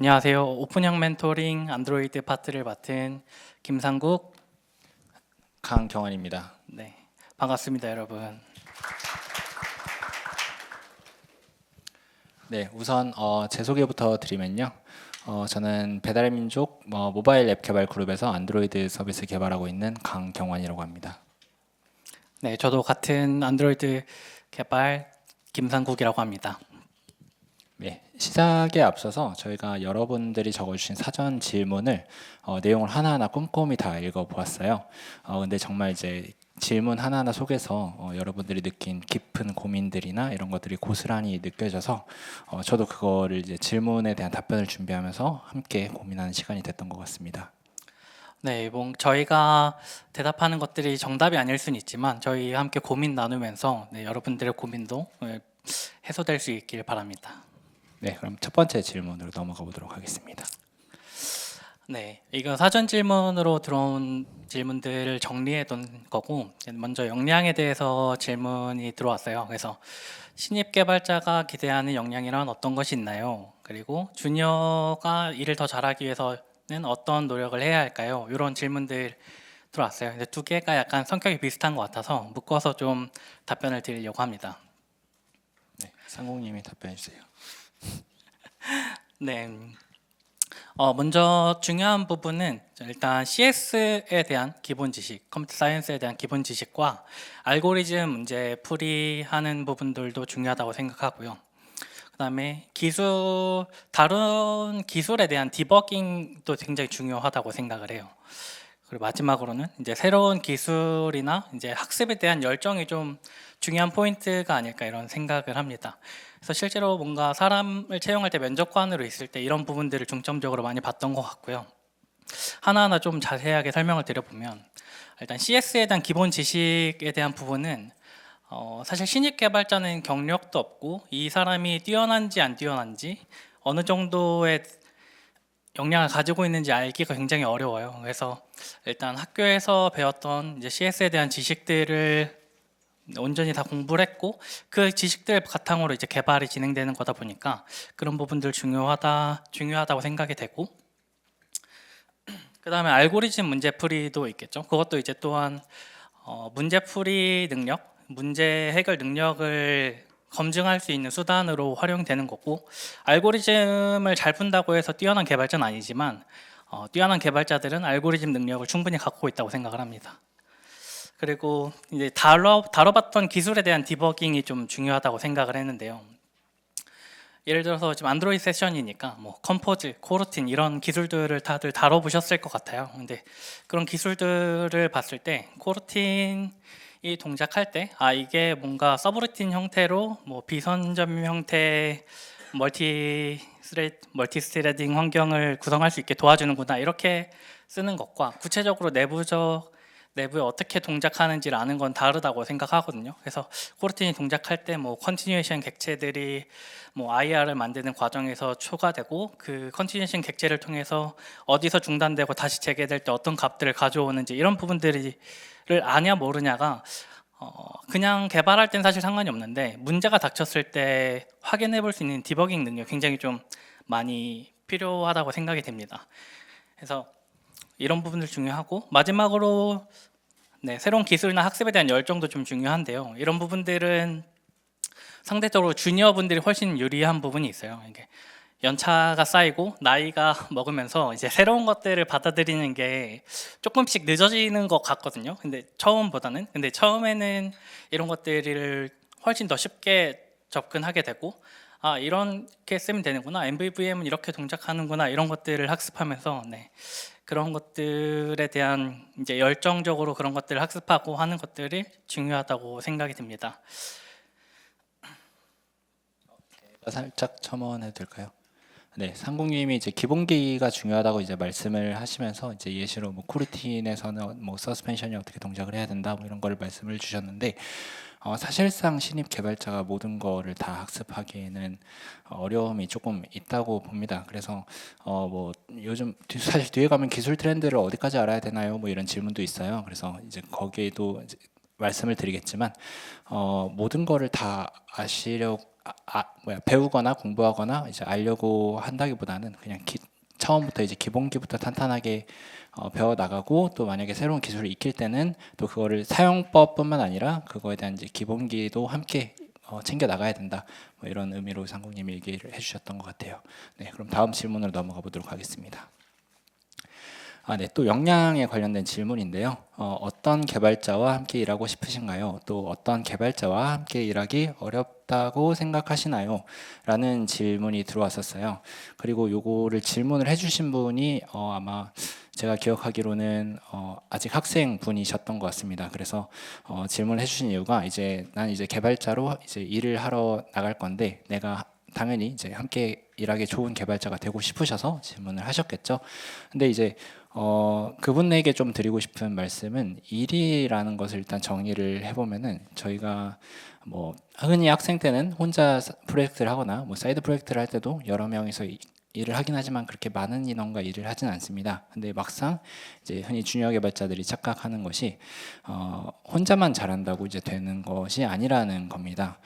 안녕하세요. 오픈형 멘토링 안드로이드 파트를 맡은 김상국. 강경환입니다. 네, 반갑습니다, 여러분. 네, 우선 제 소개부터 드리면요. 저는 배달의 민족 모바일 앱 개발 그룹에서 안드로이드 서비스 개발하고 있는 강경환이라고 합니다. 네, 저도 같은 안드로이드 개발 김상국이라고 합니다. 네, 시작에 앞서서 저희가 여러분들이 적어주신 사전 질문을 내용을 하나하나 꼼꼼히 다 읽어보았어요. 근데 정말 이제 질문 하나하나 속에서 여러분들이 느낀 깊은 고민들이나 이런 것들이 고스란히 느껴져서 저도 그거를 이제 질문에 대한 답변을 준비하면서 함께 고민하는 시간이 됐던 것 같습니다. 네, 저희가 대답하는 것들이 정답이 아닐 수는 있지만 저희 함께 고민 나누면서 여러분들의 고민도 해소될 수 있길 바랍니다. 네, 그럼 첫 번째 질문으로 넘어가 보도록 하겠습니다. 네, 이거 사전 질문으로 들어온 질문들을 정리해 둔 거고, 먼저 역량에 대해서 질문이 들어왔어요. 그래서 신입 개발자가 기대하는 역량이란 어떤 것이 있나요? 그리고 주니어가 일을 더 잘하기 위해서는 어떤 노력을 해야 할까요? 이런 질문들 들어왔어요. 근데 두 개가 약간 성격이 비슷한 것 같아서 묶어서 좀 답변을 드리려고 합니다. 네, 상공님이 답변해 주세요. 네. 먼저 중요한 부분은 일단 CS에 대한 기본 지식, 컴퓨터 사이언스에 대한 기본 지식과 알고리즘 문제 풀이하는 부분들도 중요하다고 생각하고요. 그다음에 다른 기술에 대한 디버깅도 굉장히 중요하다고 생각을 해요. 그리고 마지막으로는 이제 새로운 기술이나 이제 학습에 대한 열정이 좀 중요한 포인트가 아닐까 이런 생각을 합니다. 그래서 실제로 뭔가 사람을 채용할 때 면접관으로 있을 때 이런 부분들을 중점적으로 많이 봤던 것 같고요. 하나하나 좀 자세하게 설명을 드려보면 일단 CS에 대한 기본 지식에 대한 부분은 사실 신입 개발자는 경력도 없고 이 사람이 뛰어난지 안 뛰어난지 어느 정도의 역량을 가지고 있는지 알기가 굉장히 어려워요. 그래서 일단 학교에서 배웠던 이제 CS에 대한 지식들을 온전히 다 공부를 했고 그 지식들 바탕으로 이제 개발이 진행되는 거다 보니까 그런 부분들 중요하다고 생각이 되고, 그다음에 알고리즘 문제풀이도 있겠죠. 그것도 이제 또한 문제풀이 능력, 문제 해결 능력을 검증할 수 있는 수단으로 활용되는 거고, 알고리즘을 잘 푼다고 해서 뛰어난 개발자는 아니지만 뛰어난 개발자들은 알고리즘 능력을 충분히 갖고 있다고 생각을 합니다. 그리고 이제 다뤄봤던 기술에 대한 디버깅이 좀 중요하다고 생각을 했는데요. 예를 들어서 지금 안드로이드 세션이니까 뭐 컴포즈, 코르틴 이런 기술들을 다들 다뤄보셨을 것 같아요. 근데 그런 기술들을 봤을 때 코르틴이 동작할 때 이게 뭔가 서브루틴 형태로 뭐 비선점 형태 멀티스레딩 환경을 구성할 수 있게 도와주는구나 이렇게 쓰는 것과 구체적으로 내부에 어떻게 동작하는지를 아는 건 다르다고 생각하거든요. 그래서 코르틴이 동작할 때 뭐 컨티뉴에이션 객체들이 뭐 IR을 만드는 과정에서 초과되고 그 컨티뉴에이션 객체를 통해서 어디서 중단되고 다시 재개될 때 어떤 값들을 가져오는지 이런 부분들을 아냐 모르냐가 그냥 개발할 땐 사실 상관이 없는데 문제가 닥쳤을 때 확인해 볼 수 있는 디버깅 능력 굉장히 좀 많이 필요하다고 생각이 됩니다. 그래서 이런 부분들 중요하고, 마지막으로 새로운 기술이나 학습에 대한 열정도 좀 중요한데요. 이런 부분들은 상대적으로 주니어 분들이 훨씬 유리한 부분이 있어요. 이게 연차가 쌓이고 나이가 먹으면서 이제 새로운 것들을 받아들이는 게 조금씩 늦어지는 것 같거든요. 근데 처음에는 이런 것들을 훨씬 더 쉽게 접근하게 되고, 이렇게 쓰면 되는구나, MVVM은 이렇게 동작하는구나 이런 것들을 학습하면서 그런 것들에 대한 이제 열정적으로 그런 것들을 학습하고 하는 것들이 중요하다고 생각이 듭니다. 살짝 첨언해도 될까요? 네, 상공님이 이제 기본기가 중요하다고 이제 말씀을 하시면서 이제 예시로 뭐 코르틴에서는 뭐 서스펜션이 어떻게 동작을 해야 된다 뭐 이런 걸 말씀을 주셨는데 사실상 신입 개발자가 모든 거를 다 학습하기에는 어려움이 조금 있다고 봅니다. 그래서 뭐 요즘 사실 뒤에 가면 기술 트렌드를 어디까지 알아야 되나요? 뭐 이런 질문도 있어요. 그래서 이제 거기에도 이제 말씀을 드리겠지만 모든 거를 다 배우거나 공부하거나 이제 알려고 한다기보다는 그냥 처음부터 이제 기본기부터 탄탄하게 배워 나가고, 또 만약에 새로운 기술을 익힐 때는 또 그거를 사용법뿐만 아니라 그거에 대한 이제 기본기도 함께 챙겨 나가야 된다. 뭐 이런 의미로 상국님이 얘기를 해주셨던 것 같아요. 네, 그럼 다음 질문으로 넘어가 보도록 하겠습니다. 네, 또 역량에 관련된 질문인데요. 어떤 개발자와 함께 일하고 싶으신가요? 또 어떤 개발자와 함께 일하기 어렵다고 생각하시나요? 라는 질문이 들어왔었어요. 그리고 요거를 질문을 해주신 분이 아마 제가 기억하기로는 아직 학생 분이셨던 것 같습니다. 그래서 질문을 해주신 이유가 난 이제 개발자로 이제 일을 하러 나갈 건데 내가 당연히 이제 함께 일하기 좋은 개발자가 되고 싶으셔서 질문을 하셨겠죠. 근데 이제 그분에게 좀 드리고 싶은 말씀은, 일이라는 것을 일단 정의를 해보면은, 저희가 뭐 흔히 학생 때는 혼자 프로젝트를 하거나 뭐 사이드 프로젝트를 할 때도 여러 명이서 일을 하긴 하지만 그렇게 많은 인원과 일을 하진 않습니다. 근데 막상 이제 흔히 주니어 개발자들이 착각하는 것이 혼자만 잘한다고 이제 되는 것이 아니라는 겁니다.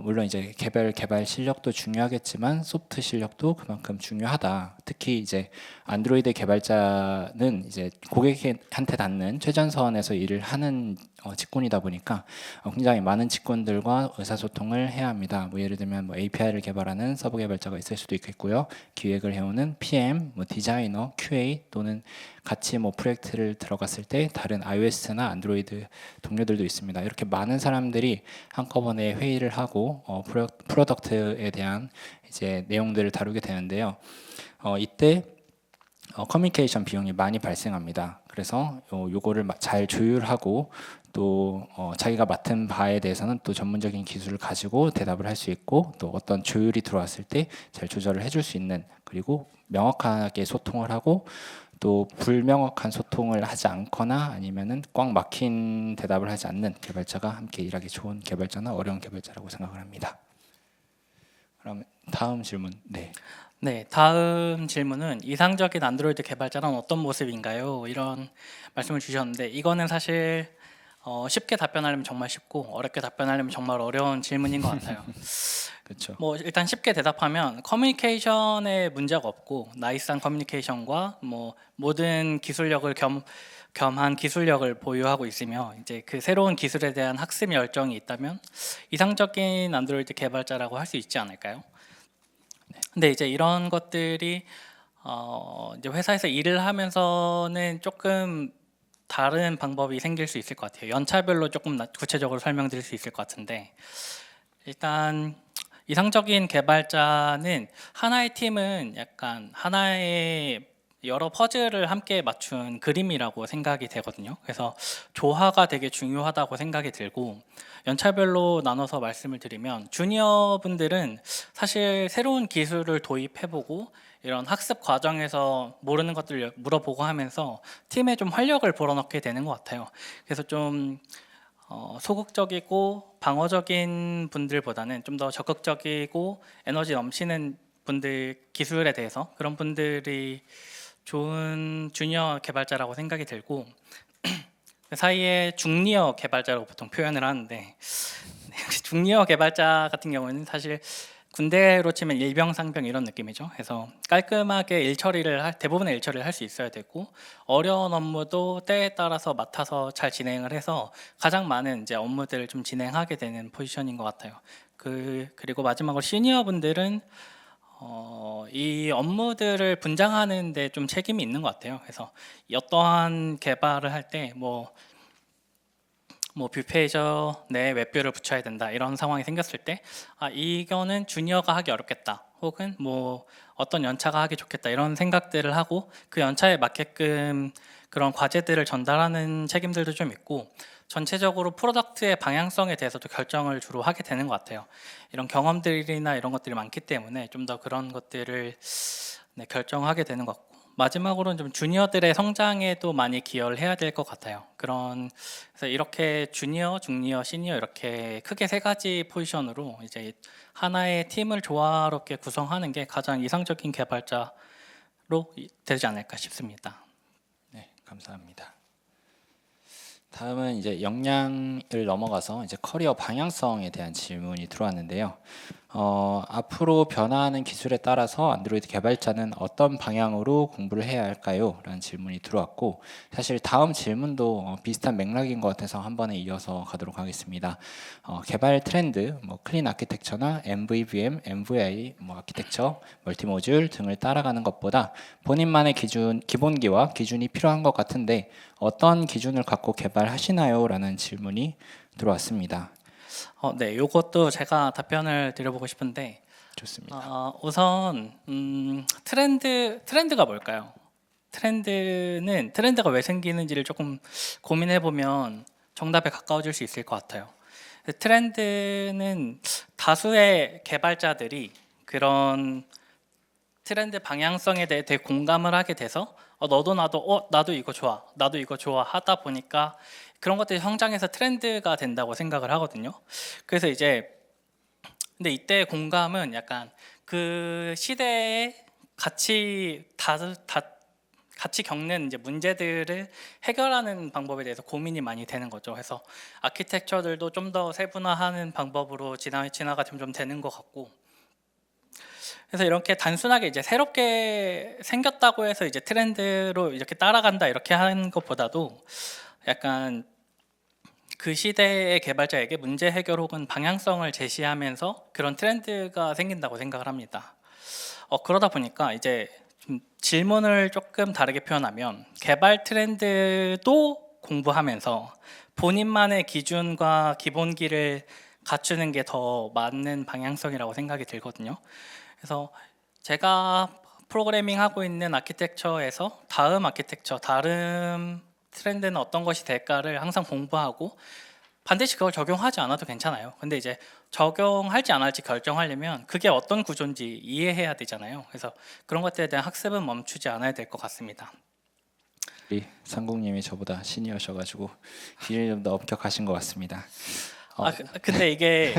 물론 이제 개발 실력도 중요하겠지만 소프트 실력도 그만큼 중요하다. 특히 이제 안드로이드 개발자는 이제 고객한테 닿는 최전선에서 일을 하는 직군이다 보니까 굉장히 많은 직군들과 의사소통을 해야 합니다. 뭐 예를 들면 뭐 API를 개발하는 서브 개발자가 있을 수도 있겠고요. 기획을 해오는 PM, 뭐 디자이너, QA, 또는 같이 뭐 프로젝트를 들어갔을 때 다른 iOS나 안드로이드 동료들도 있습니다. 이렇게 많은 사람들이 한꺼번에 회의를 하고 프로덕트에 대한 이제 내용들을 다루게 되는데요. 이때 커뮤니케이션 비용이 많이 발생합니다. 그래서 요거를 잘 조율하고, 또 자기가 맡은 바에 대해서는 또 전문적인 기술을 가지고 대답을 할 수 있고, 또 어떤 조율이 들어왔을 때 잘 조절을 해줄 수 있는, 그리고 명확하게 소통을 하고, 또 불명확한 소통을 하지 않거나 아니면은 꽉 막힌 대답을 하지 않는 개발자가 함께 일하기 좋은 개발자나 어려운 개발자라고 생각을 합니다. 그럼 다음 질문. 네. 네, 다음 질문은 이상적인 안드로이드 개발자란 어떤 모습인가요? 이런 말씀을 주셨는데, 이거는 사실 쉽게 답변하려면 정말 쉽고 어렵게 답변하려면 정말 어려운 질문인 것 같아요. 그렇죠. 뭐 일단 쉽게 대답하면, 커뮤니케이션에 문제가 없고 나이스한 커뮤니케이션과 뭐 모든 기술력을 겸한 기술력을 보유하고 있으며, 이제 그 새로운 기술에 대한 학습 열정이 있다면 이상적인 안드로이드 개발자라고 할 수 있지 않을까요? 근데 이제 이런 것들이 이제 회사에서 일을 하면서는 조금 다른 방법이 생길 수 있을 것 같아요. 연차별로 조금 구체적으로 설명드릴 수 있을 것 같은데, 일단 이상적인 개발자는 하나의 팀은 약간 하나의 여러 퍼즐을 함께 맞춘 그림이라고 생각이 되거든요. 그래서 조화가 되게 중요하다고 생각이 들고, 연차별로 나눠서 말씀을 드리면, 주니어 분들은 사실 새로운 기술을 도입해보고 이런 학습 과정에서 모르는 것들을 물어보고 하면서 팀에 좀 활력을 불어넣게 되는 것 같아요. 그래서 좀 소극적이고 방어적인 분들보다는 좀 더 적극적이고 에너지 넘치는 분들, 기술에 대해서 그런 분들이 좋은 주니어 개발자라고 생각이 들고, 그 사이에 중니어 개발자라고 보통 표현을 하는데, 중니어 개발자 같은 경우는 사실 군대로 치면 일병상병 이런 느낌이죠. 그래서 깔끔하게 대부분의 일 처리를 할 수 있어야 되고, 어려운 업무도 때에 따라서 맡아서 잘 진행을 해서 가장 많은 이제 업무들을 좀 진행하게 되는 포지션인 것 같아요. 그리고 마지막으로 시니어 분들은 이 업무들을 분장하는 데 좀 책임이 있는 것 같아요. 그래서 어떠한 개발을 할 때 뭐 뷰페이저 내 웹뷰를 붙여야 된다 이런 상황이 생겼을 때, 이거는 주니어가 하기 어렵겠다, 혹은 뭐 어떤 연차가 하기 좋겠다, 이런 생각들을 하고 그 연차에 맞게끔 그런 과제들을 전달하는 책임들도 좀 있고, 전체적으로 프로덕트의 방향성에 대해서도 결정을 주로 하게 되는 것 같아요. 이런 경험들이나 이런 것들이 많기 때문에 좀 더 그런 것들을 결정하게 되는 것 같고, 마지막으로는 좀 주니어들의 성장에도 많이 기여를 해야 될 것 같아요. 그래서 이렇게 주니어, 중니어, 시니어 이렇게 크게 세 가지 포지션으로 이제 하나의 팀을 조화롭게 구성하는 게 가장 이상적인 개발자로 되지 않을까 싶습니다. 네, 감사합니다. 다음은 이제 역량을 넘어가서 이제 커리어 방향성에 대한 질문이 들어왔는데요. 앞으로 변화하는 기술에 따라서 안드로이드 개발자는 어떤 방향으로 공부를 해야 할까요? 라는 질문이 들어왔고, 사실 다음 질문도 비슷한 맥락인 것 같아서 한 번에 이어서 가도록 하겠습니다. 개발 트렌드, 클린 아키텍처나 MVVM, MVI, 아키텍처, 멀티모듈 등을 따라가는 것보다 본인만의 기본기와 기준이 필요한 것 같은데 어떤 기준을 갖고 개발하시나요? 라는 질문이 들어왔습니다. 네, 이것도 제가 답변을 드려보고 싶은데 좋습니다. 우선 트렌드가 뭘까요? 트렌드가 왜 생기는지를 조금 고민해 보면 정답에 가까워질 수 있을 것 같아요. 트렌드는 다수의 개발자들이 그런 트렌드 방향성에 대해 되게 공감을 하게 돼서 너도 나도 나도 이거 좋아, 나도 이거 좋아 하다 보니까 그런 것들이 성장해서 트렌드가 된다고 생각을 하거든요. 그래서 이제 근데 이때 공감은 약간 그 시대에 같이 겪는 이제 문제들을 해결하는 방법에 대해서 고민이 많이 되는 거죠. 그래서 아키텍처들도 좀 더 세분화하는 방법으로 지나가면 좀 되는 것 같고. 그래서 이렇게 단순하게 이제 새롭게 생겼다고 해서 이제 트렌드로 이렇게 따라간다 이렇게 하는 것보다도 약간 그 시대의 개발자에게 문제 해결 혹은 방향성을 제시하면서 그런 트렌드가 생긴다고 생각을 합니다. 그러다 보니까 이제 좀 질문을 조금 다르게 표현하면 개발 트렌드도 공부하면서 본인만의 기준과 기본기를 갖추는 게 더 맞는 방향성이라고 생각이 들거든요. 그래서 제가 프로그래밍 하고 있는 아키텍처에서 다른 트렌드는 어떤 것이 될까를 항상 공부하고 반드시 그걸 적용하지 않아도 괜찮아요. 근데 이제 적용할지 안 할지 결정하려면 그게 어떤 구조인지 이해해야 되잖아요. 그래서 그런 것들에 대한 학습은 멈추지 않아야 될 것 같습니다. 우리 상국님이 저보다 시니어셔가지고 기준이 좀 더 엄격하신 것 같습니다. 근데 이게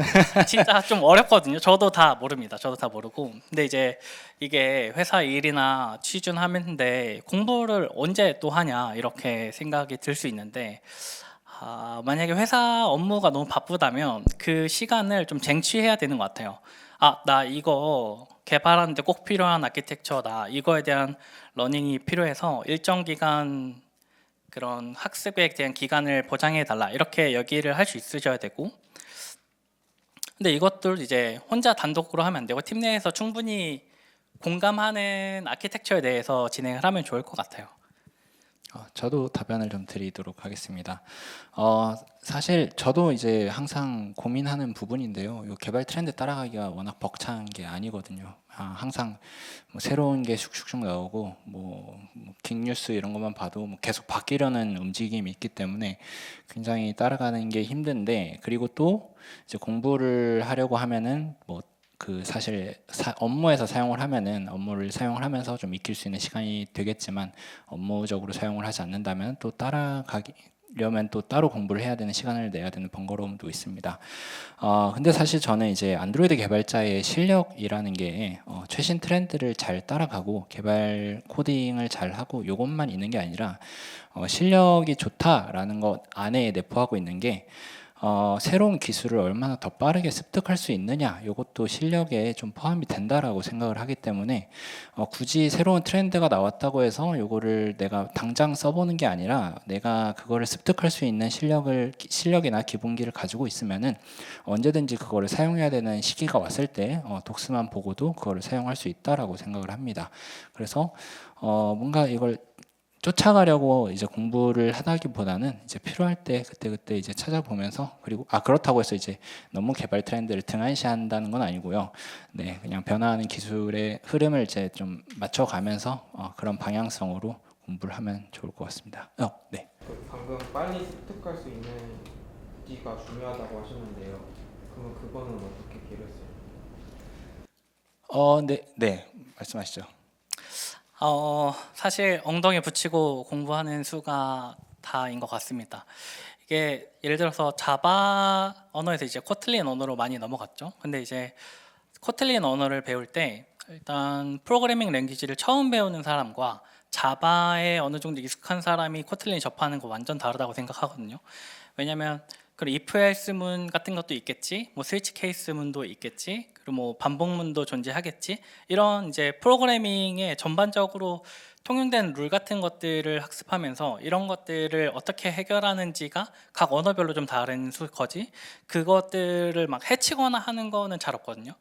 진짜 좀 어렵거든요. 저도 다 모릅니다. 저도 다 모르고. 근데 이제 이게 회사 일이나 취준하는데 공부를 언제 또 하냐 이렇게 생각이 들 수 있는데 만약에 회사 업무가 너무 바쁘다면 그 시간을 좀 쟁취해야 되는 것 같아요. 나 이거 개발하는데 꼭 필요한 아키텍처다. 이거에 대한 러닝이 필요해서 일정 기간 그런 학습에 대한 기간을 보장해 달라 이렇게 얘기를 할 수 있으셔야 되고 근데 이것들 이제 혼자 단독으로 하면 안 되고 팀 내에서 충분히 공감하는 아키텍처에 대해서 진행을 하면 좋을 것 같아요. 저도 답변을 좀 드리도록 하겠습니다. 사실 저도 이제 항상 고민하는 부분인데요. 이 개발 트렌드 따라가기가 워낙 벅찬 게 아니거든요. 항상 새로운 게 슉슉슉 나오고 빅뉴스 이런 것만 봐도 계속 바뀌려는 움직임이 있기 때문에 굉장히 따라가는 게 힘든데, 그리고 또 이제 공부를 하려고 하면은 사실 업무에서 사용을 하면은 업무를 사용을 하면서 좀 익힐 수 있는 시간이 되겠지만, 업무적으로 사용을 하지 않는다면 또 따라가려면 또 따로 공부를 해야 되는 시간을 내야 되는 번거로움도 있습니다. 근데 사실 저는 이제 안드로이드 개발자의 실력이라는 게 최신 트렌드를 잘 따라가고 개발 코딩을 잘 하고 이것만 있는 게 아니라 실력이 좋다라는 것 안에 내포하고 있는 게 새로운 기술을 얼마나 더 빠르게 습득할 수 있느냐, 이것도 실력에 좀 포함이 된다라고 생각을 하기 때문에 굳이 새로운 트렌드가 나왔다고 해서 이거를 내가 당장 써보는 게 아니라 내가 그거를 습득할 수 있는 실력이나 기본기를 가지고 있으면은 언제든지 그거를 사용해야 되는 시기가 왔을 때 독스만 보고도 그거를 사용할 수 있다라고 생각을 합니다. 그래서 뭔가 이걸 쫓아가려고 이제 공부를 하다기보다는 이제 필요할 때 그때 이제 찾아보면서, 그리고 그렇다고 해서 이제 너무 개발 트렌드를 등한시한다는 건 아니고요. 네, 그냥 변화하는 기술의 흐름을 이제 좀 맞춰가면서 그런 방향성으로 공부를 하면 좋을 것 같습니다. 네. 방금 빨리 습득할 수 있는 기가 중요하다고 하셨는데요. 그러면 그거는 어떻게 기르세요? 네, 말씀하시죠. 사실 엉덩이 붙이고 공부하는 수가 다인 것 같습니다. 이게 예를 들어서 자바 언어에서 이제 코틀린 언어로 많이 넘어갔죠. 근데 이제 코틀린 언어를 배울 때 일단 프로그래밍 랭귀지를 처음 배우는 사람과 자바에 어느 정도 익숙한 사람이 코틀린 접하는 거 완전 다르다고 생각하거든요. 왜냐하면 그리고 if else 문 같은 것도 있겠지, 뭐 스위치 케이스 문도 있겠지, 그리고 뭐 반복문도 존재하겠지. 이런 이제 프로그래밍의 전반적으로 통용된 룰 같은 것들을 학습하면서 이런 것들을 어떻게 해결하는지가 각 언어별로 좀 다른 거지. 그것들을 막 해치거나 하는 거는 잘 없거든요.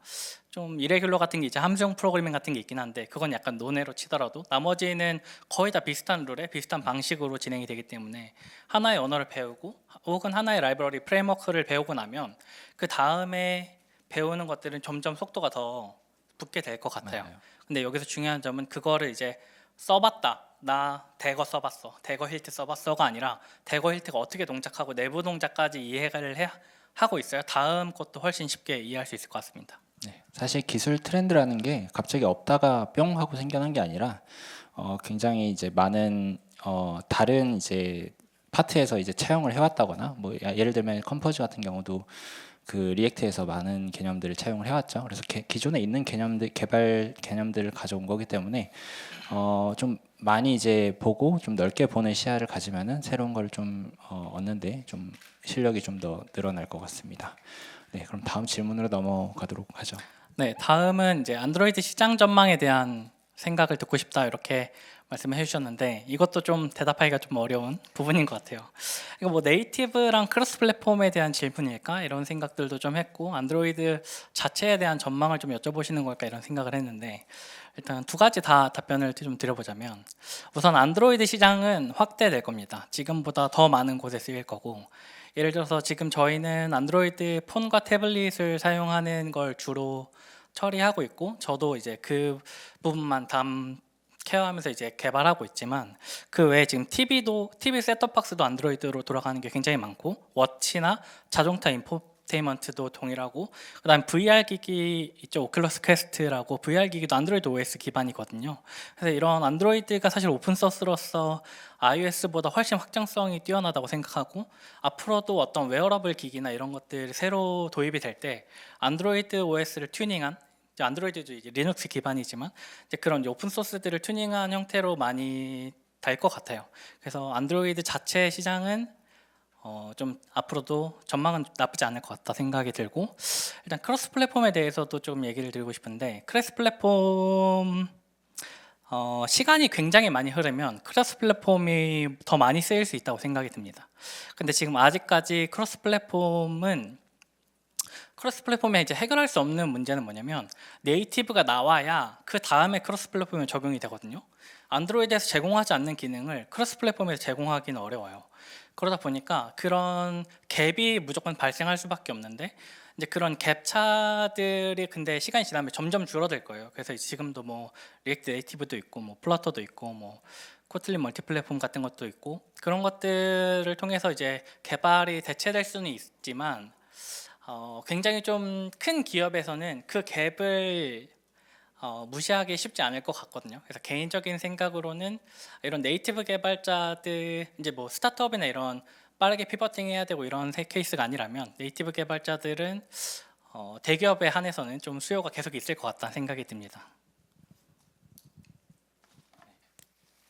좀 이레귤러 같은 게 이제 함수형 프로그래밍 같은 게 있긴 한데 그건 약간 논외로 치더라도 나머지는 거의 다 비슷한 룰에 비슷한 방식으로 진행이 되기 때문에 하나의 언어를 배우고 혹은 하나의 라이브러리 프레임워크를 배우고 나면 그 다음에 배우는 것들은 점점 속도가 더 붙게 될 것 같아요. 맞아요. 근데 여기서 중요한 점은 그거를 이제 써봤다, 나 대거 써봤어, 대거 힐트 써봤어가 아니라 대거 힐트가 어떻게 동작하고 내부 동작까지 하고 있어요. 다음 것도 훨씬 쉽게 이해할 수 있을 것 같습니다. 네, 사실 기술 트렌드라는 게 갑자기 없다가 뿅 하고 생겨난 게 아니라 굉장히 이제 많은 다른 이제 파트에서 이제 차용을 해왔다거나 뭐 예를 들면 컴포즈 같은 경우도 그 리액트에서 많은 개념들을 차용을 해왔죠. 그래서 기존에 있는 개념들 개발 개념들을 가져온 거기 때문에 좀 많이 이제 보고 좀 넓게 보는 시야를 가지면은 새로운 걸 좀 얻는데 좀 실력이 좀 더 늘어날 것 같습니다. 네, 그럼 다음 질문으로 넘어가도록 하죠. 네, 다음은 이제 안드로이드 시장 전망에 대한 생각을 듣고 싶다 이렇게 말씀을 해주셨는데 이것도 좀 대답하기가 좀 어려운 부분인 것 같아요. 이거 뭐 네이티브랑 크로스 플랫폼에 대한 질문일까 이런 생각들도 좀 했고 안드로이드 자체에 대한 전망을 좀 여쭤보시는 걸까 이런 생각을 했는데 일단 두 가지 다 답변을 좀 드려보자면 우선 안드로이드 시장은 확대될 겁니다. 지금보다 더 많은 곳에 쓰일 거고 예를 들어서 지금 저희는 안드로이드 폰과 태블릿을 사용하는 걸 주로 처리하고 있고 저도 이제 그 부분만 케어하면서 이제 개발하고 있지만 그 외에 지금 TV 셋톱박스도 안드로이드로 돌아가는 게 굉장히 많고 워치나 자동차 인포테인먼트도 동일하고 그다음 VR 기기 있죠. 오큘러스 퀘스트라고 VR 기기도 안드로이드 OS 기반이거든요. 그래서 이런 안드로이드가 사실 오픈 소스로서 iOS보다 훨씬 확장성이 뛰어나다고 생각하고 앞으로도 어떤 웨어러블 기기나 이런 것들이 새로 도입이 될 때 안드로이드 OS를 튜닝한 이제 안드로이드도 이제 리눅스 기반이지만 이제 그런 이제 오픈 소스들을 튜닝한 형태로 많이 될 것 같아요. 그래서 안드로이드 자체 시장은 좀 앞으로도 전망은 나쁘지 않을 것 같다 생각이 들고 일단 크로스 플랫폼에 대해서도 좀 얘기를 드리고 싶은데 크로스 플랫폼 시간이 굉장히 많이 흐르면 크로스 플랫폼이 더 많이 쓰일 수 있다고 생각이 듭니다. 근데 지금 아직까지 크로스 플랫폼에 이제 해결할 수 없는 문제는 뭐냐면 네이티브가 나와야 그 다음에 크로스 플랫폼에 적용이 되거든요. 안드로이드에서 제공하지 않는 기능을 크로스 플랫폼에서 제공하기는 어려워요. 그러다 보니까 그런 갭이 무조건 발생할 수밖에 없는데 이제 그런 갭 차들이 근데 시간이 지나면 점점 줄어들 거예요. 그래서 지금도 뭐 리액트 네이티브도 있고 뭐 플러터도 있고 뭐 코틀린 멀티플랫폼 같은 것도 있고 그런 것들을 통해서 이제 개발이 대체될 수는 있지만 굉장히 좀 큰 기업에서는 그 갭을 무시하기 쉽지 않을 것 같거든요. 그래서 개인적인 생각으로는 이런 네이티브 개발자들 이제 뭐 스타트업이나 이런 빠르게 피버팅 해야 되고 이런 케이스가 아니라면 네이티브 개발자들은 대기업에 한해서는 좀 수요가 계속 있을 것 같다는 생각이 듭니다.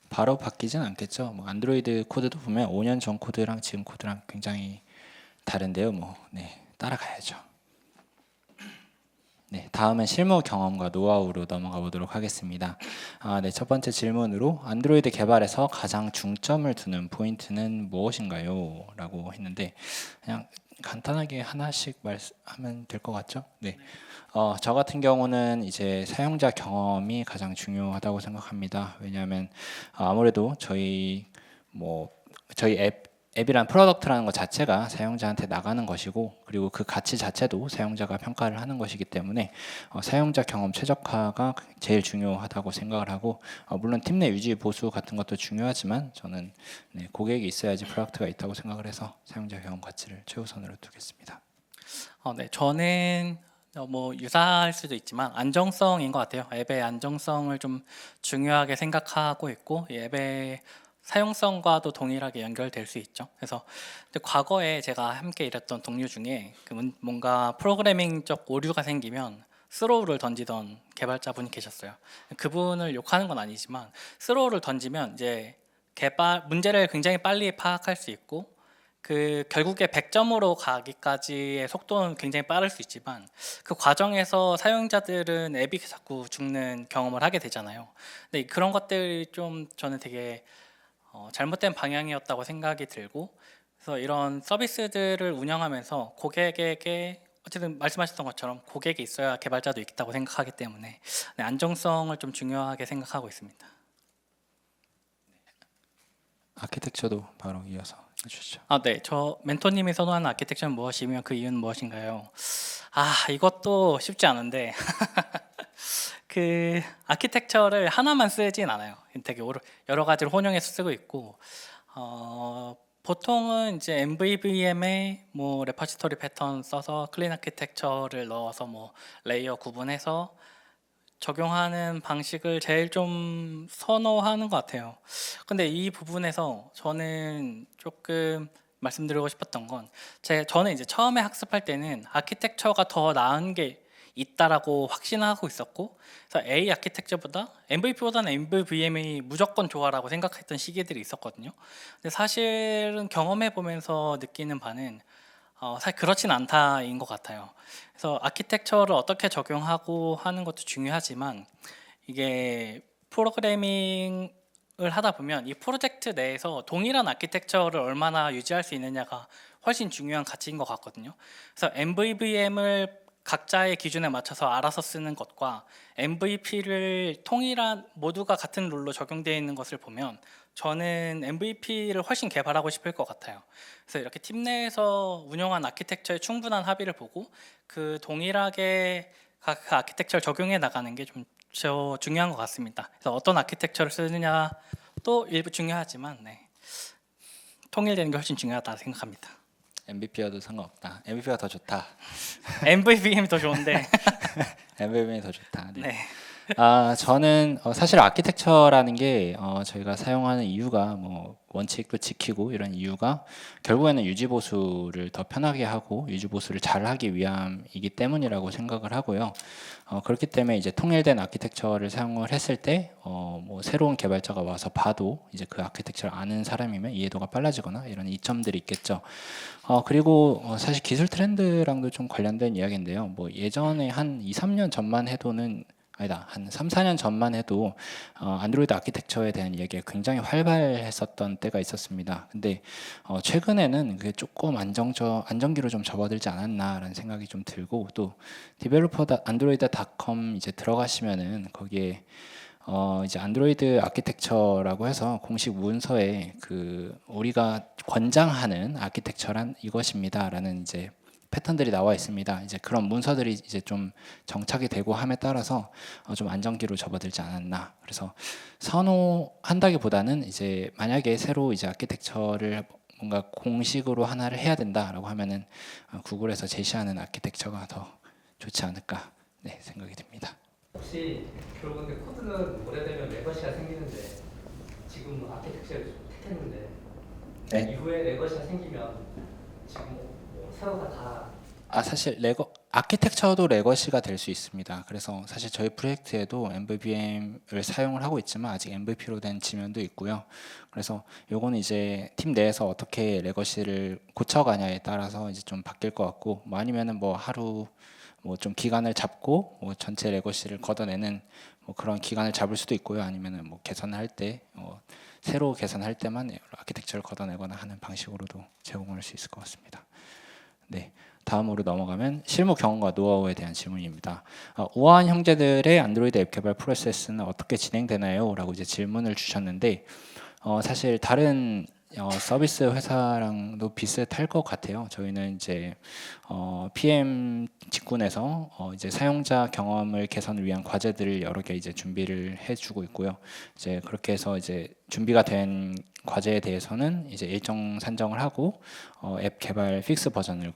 바로 바뀌진 않겠죠. 뭐 안드로이드 코드도 보면 5년 전 코드랑 지금 코드랑 굉장히 다른데요. 네, 따라가야죠. 네, 다음은 실무 경험과 노하우로 넘어가 보도록 하겠습니다. 네, 첫 번째 질문으로 안드로이드 개발에서 가장 중점을 두는 포인트는 무엇인가요? 라고 했는데 그냥 간단하게 하나씩 말하면 될 것 같죠? 네. 저 같은 경우는 이제 사용자 경험이 가장 중요하다고 생각합니다. 왜냐하면 아무래도 저희 앱이란 프로덕트라는 것 자체가 사용자한테 나가는 것이고 그리고 그 가치 자체도 사용자가 평가를 하는 것이기 때문에 사용자 경험 최적화가 제일 중요하다고 생각을 하고 물론 팀 내 유지 보수 같은 것도 중요하지만 저는 고객이 있어야지 프로덕트가 있다고 생각을 해서 사용자 경험 가치를 최우선으로 두겠습니다. 네, 저는 뭐 유사할 수도 있지만 안정성인 것 같아요. 앱의 안정성을 좀 중요하게 생각하고 있고 이 앱의 사용성과도 동일하게 연결될 수 있죠. 그래서 과거에 제가 함께 일했던 동료 중에 뭔가 프로그래밍적 오류가 생기면 스로우를 던지던 개발자분이 계셨어요. 그분을 욕하는 건 아니지만 스로우를 던지면 이제 문제를 굉장히 빨리 파악할 수 있고 그 결국에 100점으로 가기까지의 속도는 굉장히 빠를 수 있지만 그 과정에서 사용자들은 앱이 자꾸 죽는 경험을 하게 되잖아요. 근데 그런 것들이 좀 저는 되게 잘못된 방향이었다고 생각이 들고, 그래서 이런 서비스들을 운영하면서 고객에게 어쨌든 말씀하셨던 것처럼 고객이 있어야 개발자도 있다고 생각하기 때문에 네, 안정성을 좀 중요하게 생각하고 있습니다. 아키텍처도 바로 이어서 해주시죠. 네. 저 멘토님이 선호하는 아키텍처는 무엇이며 그 이유는 무엇인가요? 이것도 쉽지 않은데 그 아키텍처를 하나만 쓰진 않아요. 되게 여러 가지를 혼용해서 쓰고 있고, 보통은 이제 MVVM에 뭐 레퍼지토리 패턴 써서 클린 아키텍처를 넣어서 뭐 레이어 구분해서 적용하는 방식을 제일 좀 선호하는 것 같아요. 근데 이 부분에서 저는 조금 말씀드리고 싶었던 건, 저는 이제 처음에 학습할 때는 아키텍처가 더 나은 게 있다라고 확신하고 있었고, 그래서 A 아키텍처보다 MVP보다는 MVVM이 무조건 좋아라고 생각했던 시기들이 있었거든요. 근데 사실은 경험해 보면서 느끼는 바는 사실 그렇진 않다인 것 같아요. 그래서 아키텍처를 어떻게 적용하고 하는 것도 중요하지만, 이게 프로그래밍을 하다 보면 이 프로젝트 내에서 동일한 아키텍처를 얼마나 유지할 수 있느냐가 훨씬 중요한 가치인 것 같거든요. 그래서 MVVM을 각자의 기준에 맞춰서 알아서 쓰는 것과 MVP를 통일한 모두가 같은 룰로 적용되어 있는 것을 보면 저는 MVP를 훨씬 개발하고 싶을 것 같아요. 그래서 이렇게 팀 내에서 운영한 아키텍처의 충분한 합의를 보고 그 동일하게 각 아키텍처를 적용해 나가는 게 좀 중요한 것 같습니다. 그래서 어떤 아키텍처를 쓰느냐도 일부 중요하지만 통일되는 게 훨씬 중요하다 생각합니다. MVP여도 상관없다. MVP가 더 좋다. MVVM이 더 좋은데 MVP가 더 좋다. 네. 네. 저는 사실 아키텍처라는 게 저희가 사용하는 이유가 뭐 원칙도 지키고 이런 이유가 결국에는 유지 보수를 더 편하게 하고 유지 보수를 잘 하기 위함이기 때문이라고 생각을 하고요. 그렇기 때문에 이제 통일된 아키텍처를 사용을 했을 때 뭐 새로운 개발자가 와서 봐도 이제 그 아키텍처를 아는 사람이면 이해도가 빨라지거나 이런 이점들이 있겠죠. 그리고 사실 기술 트렌드랑도 좀 관련된 이야기인데요. 뭐 예전에 한 2, 3년 전만 해도는 아니다, 한 3, 4년 전만 해도 안드로이드 아키텍처에 대한 얘기가 굉장히 활발했었던 때가 있었습니다. 근데 최근에는 그게 조금 안정기로 좀 접어들지 않았나라는 생각이 좀 들고, 또 디벨로퍼 안드로이드.com 이제 들어가시면은 거기에 이제 안드로이드 아키텍처라고 해서 공식 문서에 그 우리가 권장하는 아키텍처란 이것입니다라는 이제 패턴들이 나와 있습니다. 이제 그런 문서들이 이제 좀 정착이 되고 함에 따라서 좀 안정기로 접어들지 않았나. 그래서 선호한다기보다는 이제 만약에 새로 이제 아키텍처를 뭔가 공식으로 하나를 해야 된다라고 하면은 구글에서 제시하는 아키텍처가 더 좋지 않을까 생각이 듭니다. 혹시 결국 근데 코드는 오래되면 레거시가 생기는데 지금 아키텍처를 택했는데 이후에 레거시가 생기면 지금 뭐 새로 다 사실 아키텍처도 레거시가 될 수 있습니다. 그래서 사실 저희 프로젝트에도 MVVM을 사용을 하고 있지만 아직 MVP로 된 지면도 있고요. 그래서 요거는 이제 팀 내에서 어떻게 레거시를 고쳐가냐에 따라서 이제 좀 바뀔 것 같고, 뭐 아니면은 뭐 하루 뭐 좀 기간을 잡고 뭐 전체 레거시를 걷어내는 뭐 그런 기간을 잡을 수도 있고요. 아니면은 뭐 개선할 때 새로 개선할 때만 아키텍처를 걷어내거나 하는 방식으로도 제공할 수 있을 것 같습니다. 네, 다음으로 넘어가면 실무 경험과 노하우에 대한 질문입니다. 우아한 형제들의 안드로이드 앱 개발 프로세스는 어떻게 진행되나요? 라고 이제 질문을 주셨는데 사실 다른 서비스 회사랑도 비슷할 것 같아요. 저희는 이제 PM 직군에서 이제 사용자 경험을 개선을 위한 과제들을 여러 개 이제 준비를 해주고 있고요. 이제 그렇게 해서 이제 준비가 된 과제에 대해서는 이제 일정 산정을 하고 앱 개발 픽스 버전을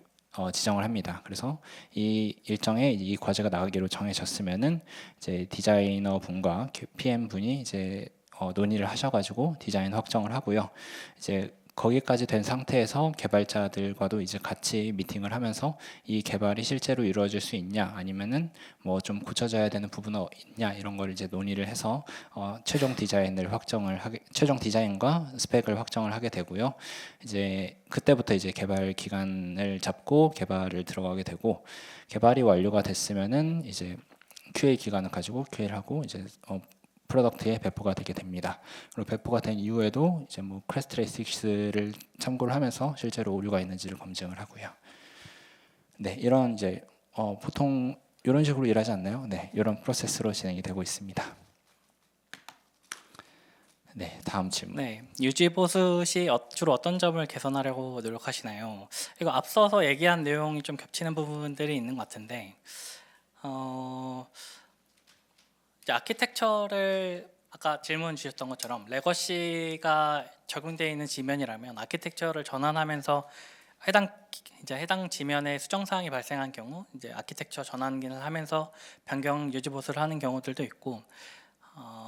지정을 합니다. 그래서 이 일정에 이 과제가 나가기로 정해졌으면은 이제 디자이너 분과 PM 분이 이제 논의를 하셔가지고 디자인 확정을 하고요. 이제 거기까지 된 상태에서 개발자들과도 이제 같이 미팅을 하면서 이 개발이 실제로 이루어질 수 있냐 아니면은 뭐 좀 고쳐져야 되는 부분은 있냐 이런 걸 이제 논의를 해서 최종 디자인과 스펙을 확정을 하게 되고요. 이제 그때부터 이제 개발 기간을 잡고 개발을 들어가게 되고 개발이 완료가 됐으면은 이제 QA 기간을 가지고 QA를 하고 이제 프로덕트에 배포가 되게 됩니다. 그리고 배포가 된 이후에도 이제 뭐 크래스트레이식스를 참고를 하면서 실제로 오류가 있는지를 검증을 하고요. 네, 이런 이제 보통 이런 식으로 일하지 않나요? 네, 이런 프로세스로 진행이 되고 있습니다. 네, 다음 질문. 네, 유지보수 시 주로 어떤 점을 개선하려고 노력하시나요? 이거 앞서서 얘기한 내용이 좀 겹치는 부분들이 있는 것 같은데, 이제 아키텍처를 아까 질문 주셨던 것처럼 레거시가 적용되어 있는 지면이라면 아키텍처를 전환하면서 해당 지면에 수정 사항이 발생한 경우 이제 아키텍처 전환을 하면서 변경 유지 보수를 하는 경우들도 있고,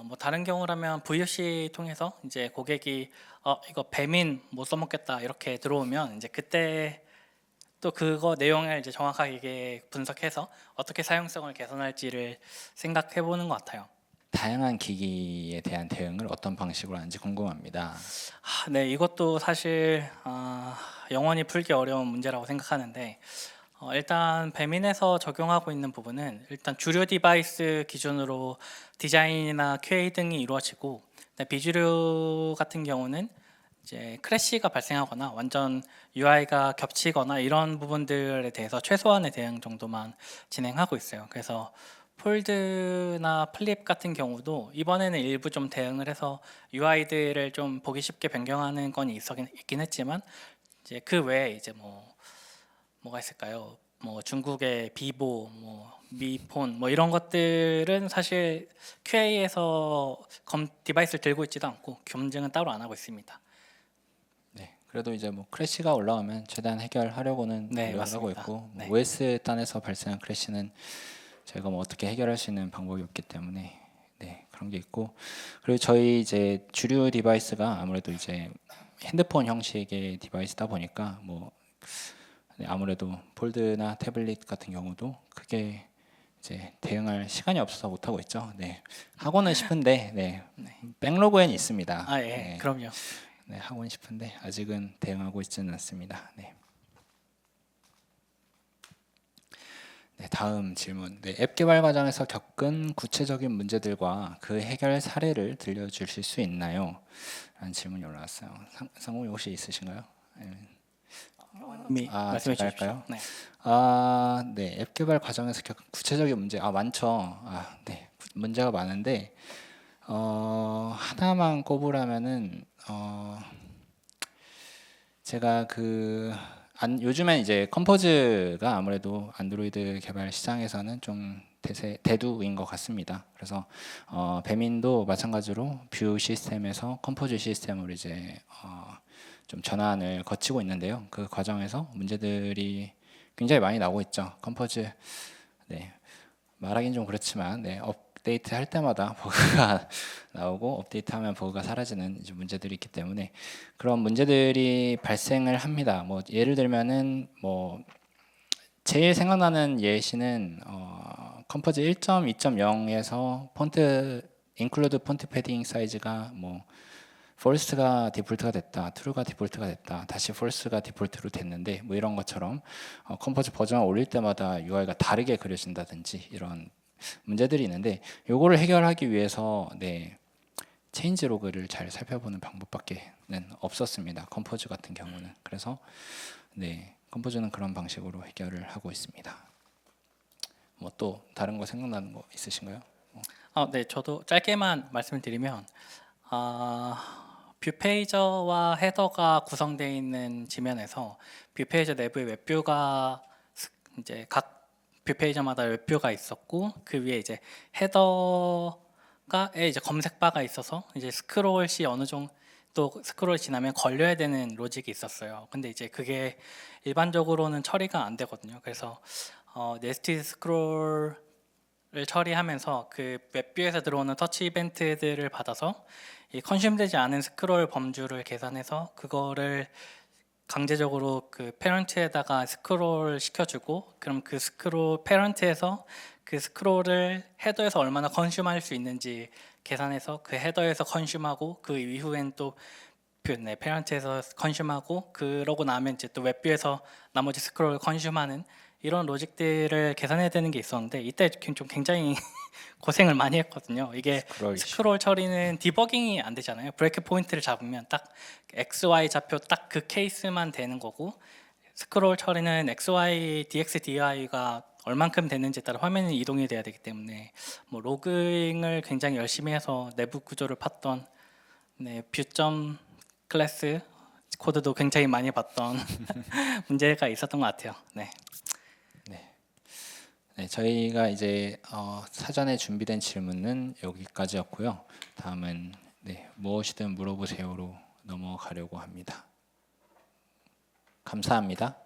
뭐 다른 경우라면 VOC 통해서 이제 고객이 이거 배민 못 써먹겠다 이렇게 들어오면 이제 그때 또 그거 내용을 이제 정확하게 분석해서 어떻게 사용성을 개선할지를 생각해 보는 것 같아요. 다양한 기기에 대한 대응을 어떤 방식으로 하는지 궁금합니다. 네, 이것도 사실 영원히 풀기 어려운 문제라고 생각하는데, 일단 배민에서 적용하고 있는 부분은 일단 주류 디바이스 기준으로 디자인이나 QA 등이 이루어지고, 비주류 같은 경우는 이제 크래시가 발생하거나 완전 UI가 겹치거나 이런 부분들에 대해서 최소한의 대응 정도만 진행하고 있어요. 그래서 폴드나 플립 같은 경우도 이번에는 일부 좀 대응을 해서 UI들을 좀 보기 쉽게 변경하는 건이 있긴 했지만, 이제 그 외에 이제 뭐가 있을까요? 뭐 중국의 비보, 뭐 미폰, 뭐 이런 것들은 사실 QA에서 디바이스를 들고 있지도 않고 검증은 따로 안 하고 있습니다. 네, 그래도 이제 뭐 크래시가 올라오면 최대한 해결하려고는 네, 노력을 하고 맞습니다. 있고 네. OS 단에서 발생한 크래시는 저희가 뭐 어떻게 해결할 수 있는 방법이 없기 때문에 네, 그런 게 있고, 그리고 저희 이제 주류 디바이스가 아무래도 이제 핸드폰 형식의 디바이스다 보니까 뭐 네, 아무래도 폴드나 태블릿 같은 경우도 크게 이제 대응할 시간이 없어서 못 하고 있죠. 네, 하고는 싶은데 네, 백로그엔 있습니다. 예, 네, 그럼요. 네, 하고는 싶은데 아직은 대응하고 있지는 않습니다. 네. 네, 다음 질문. 네, 앱 개발 과정에서 겪은 구체적인 문제들과 그 해결 사례를 들려주실 수 있나요? 라는 질문이 올라왔어요. 상공이 혹시 있으신가요? 이미 말씀해 제가 주십시오. 할까요? 네. 네, 앱 개발 과정에서 겪은 구체적인 문제, 많죠. 네, 문제가 많은데 하나만 꼽으라면은 제가 요즘엔 이제 컴포즈가 아무래도 안드로이드 개발 시장에서는 좀 대두인 것 같습니다. 그래서 배민도 마찬가지로 뷰 시스템에서 컴포즈 시스템으로 이제 좀 전환을 거치고 있는데요. 그 과정에서 문제들이 굉장히 많이 나오고 있죠. 컴포즈, 네, 말하긴 좀 그렇지만 네, 업데이트 할 때마다 버그가 나오고 업데이트하면 버그가 사라지는 이제 문제들이 있기 때문에 그런 문제들이 발생을 합니다. 뭐 예를 들면은 뭐 제일 생각나는 예시는 컴포즈 1.2.0에서 폰트 인클루드 폰트 패딩 사이즈가 뭐 false가 디폴트가 됐다, true가 디폴트가 됐다, 다시 false가 디폴트로 됐는데 뭐 이런 것처럼 컴포즈 버전을 올릴 때마다 UI가 다르게 그려진다든지 이런 문제들이 있는데 요거를 해결하기 위해서 네, 체인지 로그를 잘 살펴보는 방법밖에는 없었습니다. 컴포즈 같은 경우는. 그래서 네, 컴포즈는 그런 방식으로 해결을 하고 있습니다. 뭐 또 다른 거 생각나는 거 있으신가요? 네, 저도 짧게만 말씀드리면 뷰페이저와 헤더가 구성되어 있는 지면에서 뷰페이저 내부에 웹뷰가 이제 각 뷰페이저마다 웹뷰가 있었고, 그 위에 이제 헤더가에 이제 검색바가 있어서 이제 스크롤 시 어느 정도 스크롤 지나면 걸려야 되는 로직이 있었어요. 근데 이제 그게 일반적으로는 처리가 안 되거든요. 그래서 네스티드 스크롤을 처리하면서 그 웹뷰에서 들어오는 터치 이벤트들을 받아서 이 컨슘되지 않은 스크롤 범주를 계산해서 그거를 강제적으로 그 페런트에다가 스크롤 시켜주고, 그럼 그 스크롤 페런트에서 그 스크롤을 헤더에서 얼마나 컨슘할 수 있는지 계산해서 그 헤더에서 컨슘하고, 그 이후엔 또 페런트에서 컨슘하고, 그러고 나면 이제 또 웹뷰에서 나머지 스크롤을 컨슘하는 이런 로직들을 계산해야 되는 게 있었는데, 이때 좀 굉장히 고생을 많이 했거든요. 이게 스크롤 이슈. 스크롤 처리는 디버깅이 안 되잖아요. 브레이크 포인트를 잡으면 딱 XY 좌표 딱 그 케이스만 되는 거고, 스크롤 처리는 XY, DX, DY가 얼만큼 되는지에 따라 화면이 이동이 돼야 되기 때문에 뭐 로깅을 굉장히 열심히 해서 내부 구조를 팠던, 뷰점 클래스 코드도 굉장히 많이 봤던 문제가 있었던 것 같아요. 네. 네, 저희가 이제 사전에 준비된 질문은 여기까지였고요. 다음은 무엇이든 물어보세요로 넘어가려고 합니다. 감사합니다.